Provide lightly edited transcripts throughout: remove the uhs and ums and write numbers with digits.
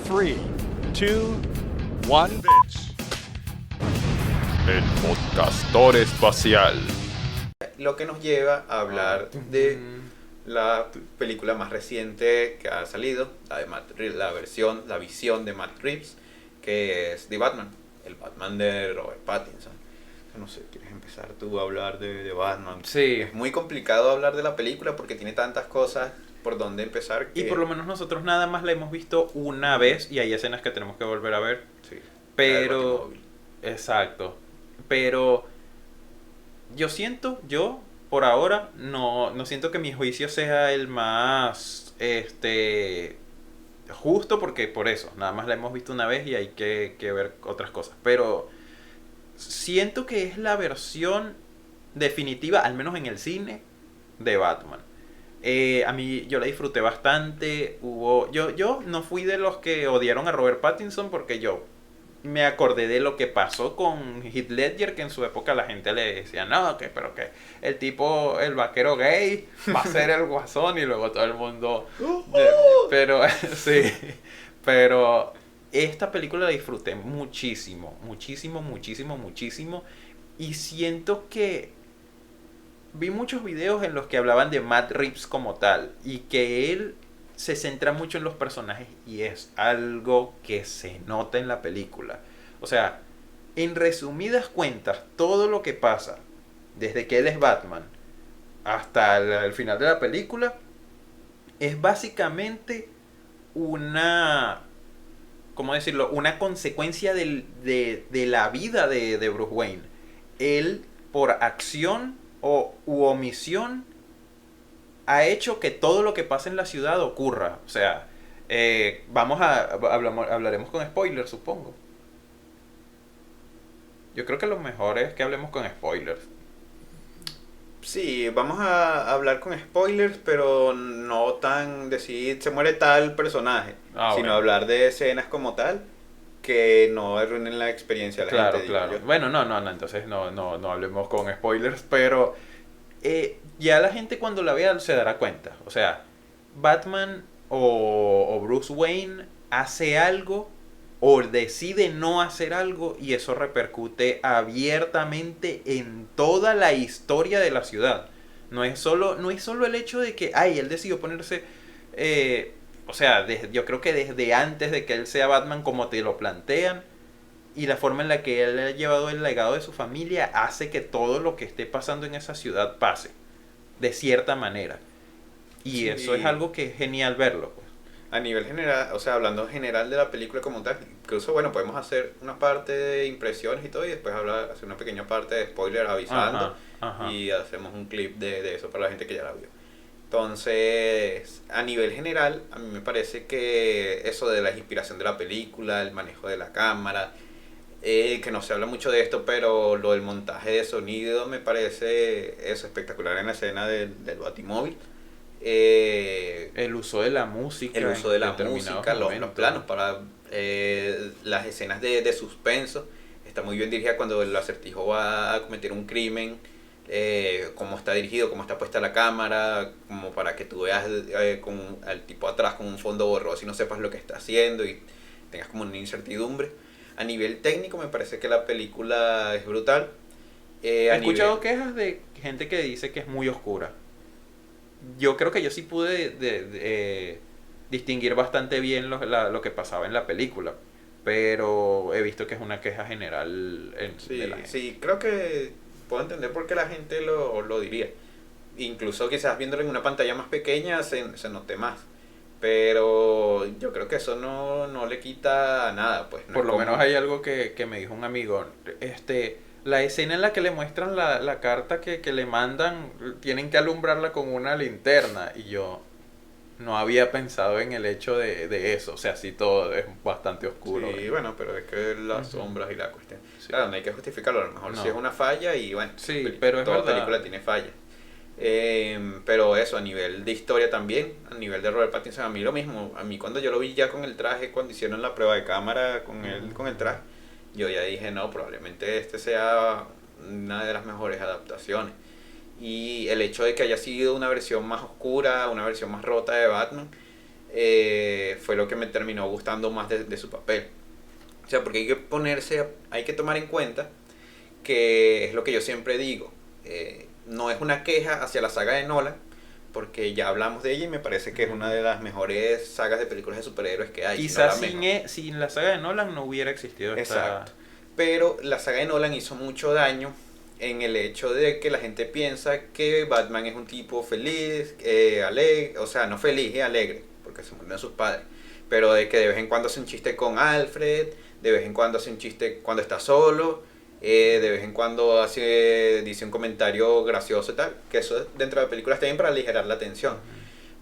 3, 2, 1. El podcastor espacial. Lo que nos lleva a hablar de la película más reciente que ha salido, la visión de Matt Reeves, que es The Batman, el Batman de Robert Pattinson. No sé, ¿quieres empezar tú a hablar de Batman? Sí. Es muy complicado hablar de la película porque tiene tantas cosas por donde empezar. Y por lo menos nosotros nada más la hemos visto una vez y hay escenas que tenemos que volver a ver. Sí, Pero... Exacto. Pero yo por ahora no siento que mi juicio sea el más justo, porque por eso, nada más la hemos visto una vez y hay que ver otras cosas. Pero siento que es la versión definitiva, al menos en el cine, de Batman. A mí yo la disfruté bastante. Yo no fui de los que odiaron a Robert Pattinson, porque yo me acordé de lo que pasó con Heath Ledger, que en su época la gente le decía, no, pero que el tipo, el vaquero gay, va a ser el Guasón, y luego todo el mundo... Pero, sí, pero esta película la disfruté muchísimo, y siento que vi muchos videos en los que hablaban de Matt Reeves como tal, y que él se centra mucho en los personajes, y es algo que se nota en la película. O sea, en resumidas cuentas, todo lo que pasa desde que él es Batman hasta el final de la película es básicamente una, ¿cómo decirlo?, una consecuencia de la vida de Bruce Wayne. Él, por acción u omisión, ha hecho que todo lo que pasa en la ciudad ocurra. O sea, hablaremos con spoilers, supongo. Yo creo que lo mejor es que hablemos con spoilers. Sí, vamos a hablar con spoilers, pero no tan decir se muere tal personaje, sino bueno. hablar de escenas como tal que no arruinen la experiencia de la gente. Claro. Digo yo. Bueno, no, entonces no hablemos con spoilers, pero ya la gente cuando la vea se dará cuenta. O sea, Batman o Bruce Wayne hace algo o decide no hacer algo, y eso repercute abiertamente en toda la historia de la ciudad. No es solo el hecho de que él decidió ponerse o sea, yo creo que desde antes de que él sea Batman, como te lo plantean, y la forma en la que él ha llevado el legado de su familia, hace que todo lo que esté pasando en esa ciudad pase de cierta manera. Y Sí. eso es algo que es genial verlo, pues. A nivel general, o sea, hablando en general de la película como tal, incluso bueno, podemos hacer una parte de impresiones y todo, y después hacer una pequeña parte de spoiler avisando. Ajá. Y hacemos un clip de eso para la gente que ya la vio. Entonces, a nivel general, a mí me parece que eso de la inspiración de la película, el manejo de la cámara, que no se habla mucho de esto, pero lo del montaje de sonido me parece eso espectacular en la escena del Batimóvil. El uso de la música. Los planos para las escenas de suspenso. Está muy bien dirigida cuando el acertijo va a cometer un crimen. Cómo está dirigido, cómo está puesta la cámara, como para que tú veas al tipo atrás con un fondo borroso y no sepas lo que está haciendo y tengas como una incertidumbre. A nivel técnico me parece que la película es brutal. He escuchado quejas de gente que dice que es muy oscura. Yo creo que yo sí pude distinguir bastante bien lo que pasaba en la película, pero he visto que es una queja general de la gente. Sí, creo que puedo entender por qué la gente lo diría. Incluso quizás viéndolo en una pantalla más pequeña se note más. Pero yo creo que eso no le quita nada, pues. Por lo menos hay algo que me dijo un amigo. La escena en la que le muestran la carta que le mandan, tienen que alumbrarla con una linterna. Y yo no había pensado en el hecho de eso. O sea, sí, todo es bastante oscuro. Sí, bueno, pero es que las sombras y la cuestión. Sí. Claro, no hay que justificarlo. A lo mejor sí es una falla y bueno, sí, pero es toda verdad. película tiene fallas. Pero eso, a nivel de historia también, a nivel de Robert Pattinson, a mí lo mismo. A mí cuando yo lo vi ya con el traje, cuando hicieron la prueba de cámara con él con el traje, yo ya dije, no, probablemente este sea una de las mejores adaptaciones. Y el hecho de que haya sido una versión más oscura, una versión más rota de Batman, fue lo que me terminó gustando más de su papel. O sea, porque hay que tomar en cuenta que es lo que yo siempre digo, no es una queja hacia la saga de Nolan, porque ya hablamos de ella y me parece que es una de las mejores sagas de películas de superhéroes que hay. Quizás si no la mejor. sin la saga de Nolan no hubiera existido esta... Exacto. Pero la saga de Nolan hizo mucho daño en el hecho de que la gente piensa que Batman es un tipo feliz, alegre, o sea, no feliz, alegre, porque se murieron sus padres, pero de que de vez en cuando hace un chiste con Alfred, de vez en cuando hace un chiste cuando está solo, de vez en cuando dice un comentario gracioso y tal, que eso dentro de la película está bien para aligerar la tensión.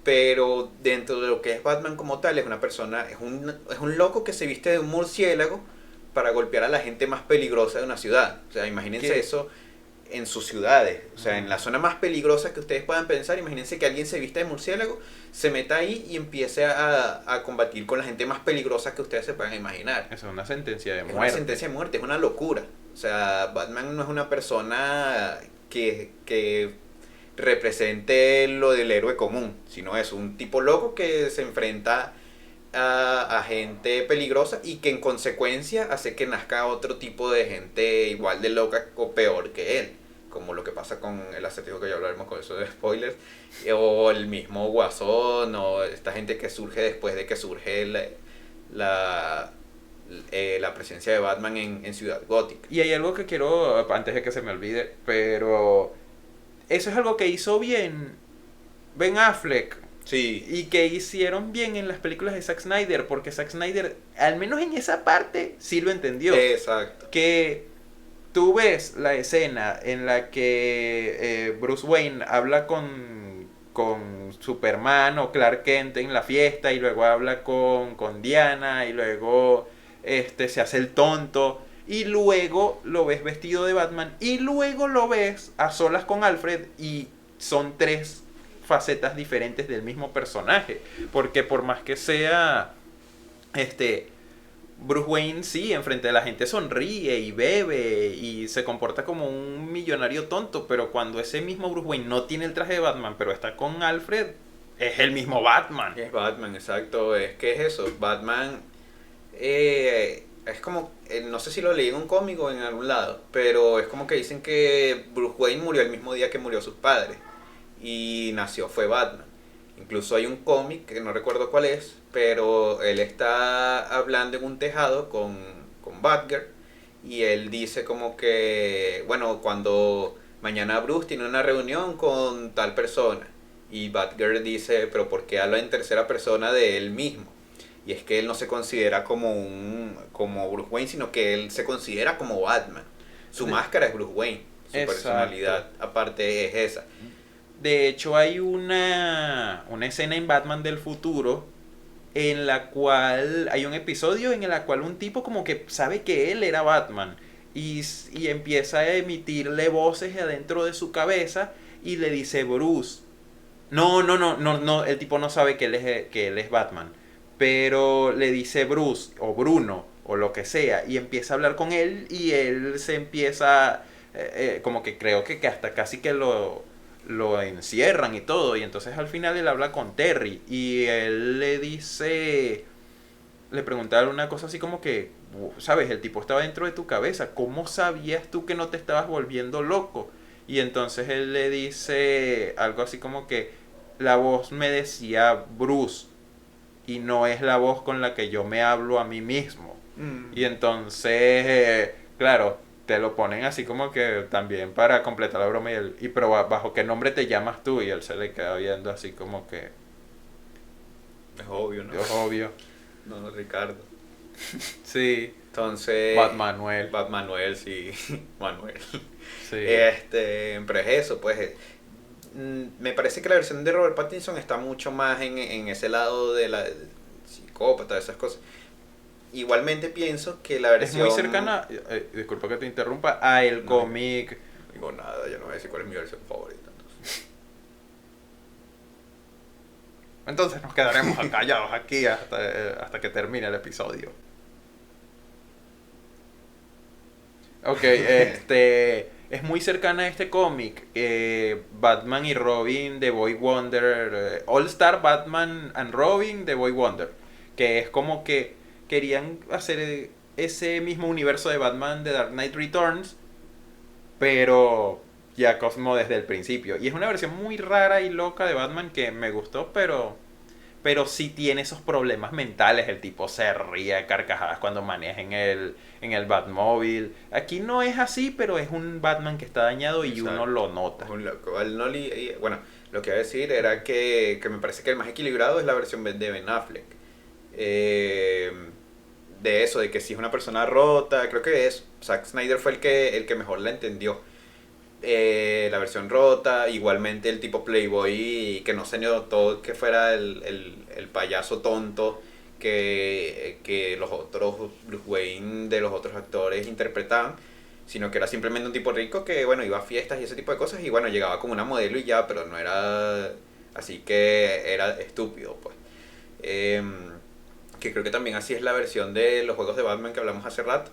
Pero dentro de lo que es Batman como tal, es una persona, es un loco que se viste de un murciélago para golpear a la gente más peligrosa de una ciudad. O sea, imagínense ¿Qué? eso en sus ciudades. O sea, en la zona más peligrosa que ustedes puedan pensar, imagínense que alguien se vista de murciélago, se meta ahí y empiece a combatir con la gente más peligrosa que ustedes se puedan imaginar. Eso es una sentencia de Es muerte. una sentencia de muerte, es una locura. O sea, Batman no es una persona que represente lo del héroe común, sino es un tipo loco que se enfrenta a gente peligrosa y que en consecuencia hace que nazca otro tipo de gente igual de loca o peor que él, como lo que pasa con el Acertijo, que ya hablaremos con eso de spoilers, o el mismo Guasón, o esta gente que surge después de que surge la presencia de Batman en Ciudad Gótica. Y hay algo que quiero, antes de que se me olvide, pero eso es algo que hizo bien Ben Affleck Sí, y que hicieron bien en las películas de Zack Snyder, porque Zack Snyder, al menos en esa parte, sí lo entendió. exacto. Que tú ves la escena en la que Bruce Wayne habla con Superman o Clark Kent en la fiesta, y luego habla con Diana, y luego se hace el tonto, y luego lo ves vestido de Batman, y luego lo ves a solas con Alfred, y son tres facetas diferentes del mismo personaje. Porque por más que sea Bruce Wayne, sí, enfrente de la gente sonríe y bebe y se comporta como un millonario tonto, pero cuando ese mismo Bruce Wayne no tiene el traje de Batman, pero está con Alfred, es el mismo Batman. Es Batman, exacto. Es que es eso. Batman es como, no sé si lo leí en un cómic o en algún lado, pero es como que dicen que Bruce Wayne murió el mismo día que murió sus padres y fue Batman. Incluso hay un cómic que no recuerdo cuál es, pero él está hablando en un tejado con Batgirl y él dice como que, bueno, cuando mañana Bruce tiene una reunión con tal persona, y Batgirl dice, pero ¿por qué habla en tercera persona de él mismo? Y es que él no se considera como Bruce Wayne, sino que él se considera como Batman. Su máscara es Bruce Wayne, su Exacto. personalidad aparte es esa. De hecho, hay una escena en Batman del futuro en la cual hay un episodio en el cual un tipo como que sabe que él era Batman y empieza a emitirle voces adentro de su cabeza y le dice Bruce. No, el tipo no sabe que él es Batman, pero le dice Bruce o Bruno o lo que sea y empieza a hablar con él y él se empieza como que creo que hasta casi que lo encierran y todo, y entonces al final él habla con Terry y él le pregunta una cosa así como que, sabes, el tipo estaba dentro de tu cabeza, ¿cómo sabías tú que no te estabas volviendo loco? Y entonces él le dice algo así como que la voz me decía Bruce y no es la voz con la que yo me hablo a mí mismo. Y entonces claro, te lo ponen así como que también para completar la broma pero bajo qué nombre te llamas tú, y él se le queda viendo así como que Es obvio, ¿no? es obvio. No, Ricardo. Sí, Entonces... Batmanuel. Batmanuel, sí. Manuel. Sí. Pero es eso, pues... me parece que la versión de Robert Pattinson está mucho más en ese lado de la psicópata, de esas cosas. Igualmente pienso que la Es versión... muy cercana, disculpa que te interrumpa, a el No. cómic. No digo nada, yo no voy a decir cuál es mi versión favorita. Entonces nos quedaremos callados aquí hasta que termine el episodio. Ok, es muy cercana a este cómic, Batman y Robin de Boy Wonder, All Star Batman and Robin de Boy Wonder, que es como que querían hacer ese mismo universo de Batman de Dark Knight Returns, pero ya como desde el principio. Y es una versión muy rara y loca de Batman que me gustó, pero sí tiene esos problemas mentales. El tipo se ríe a carcajadas cuando maneja en el Batmóvil. Aquí no es así, pero es un Batman que está dañado y Exacto. uno lo nota. Es un loco. Bueno, lo que iba a decir era que me parece que el más equilibrado es la versión de Ben Affleck. De eso, de que si es una persona rota, creo que Zack Snyder fue el que mejor la entendió. La versión rota, igualmente el tipo Playboy que no se notó que fuera el payaso tonto que los otros Bruce Wayne de los otros actores interpretaban, sino que era simplemente un tipo rico que bueno iba a fiestas y ese tipo de cosas y bueno llegaba como una modelo y ya, pero no era así, que era estúpido pues. Que creo que también así es la versión de los juegos de Batman que hablamos hace rato.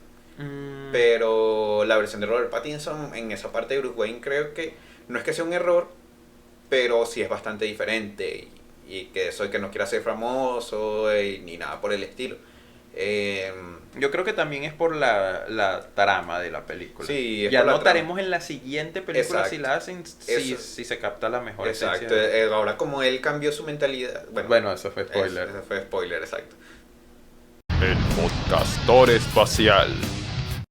Pero la versión de Robert Pattinson en esa parte de Bruce Wayne creo que no es que sea un error, pero sí es bastante diferente y que eso de que no quiera ser famoso ni nada por el estilo. Yo creo que también es por la trama de la película. Sí, es ya por la notaremos en la siguiente película. Exacto. si la hacen, si se capta la mejor Exacto, esencia. ahora como él cambió su mentalidad. Bueno, eso fue spoiler. Eso fue spoiler, exacto. El Podcastor Espacial.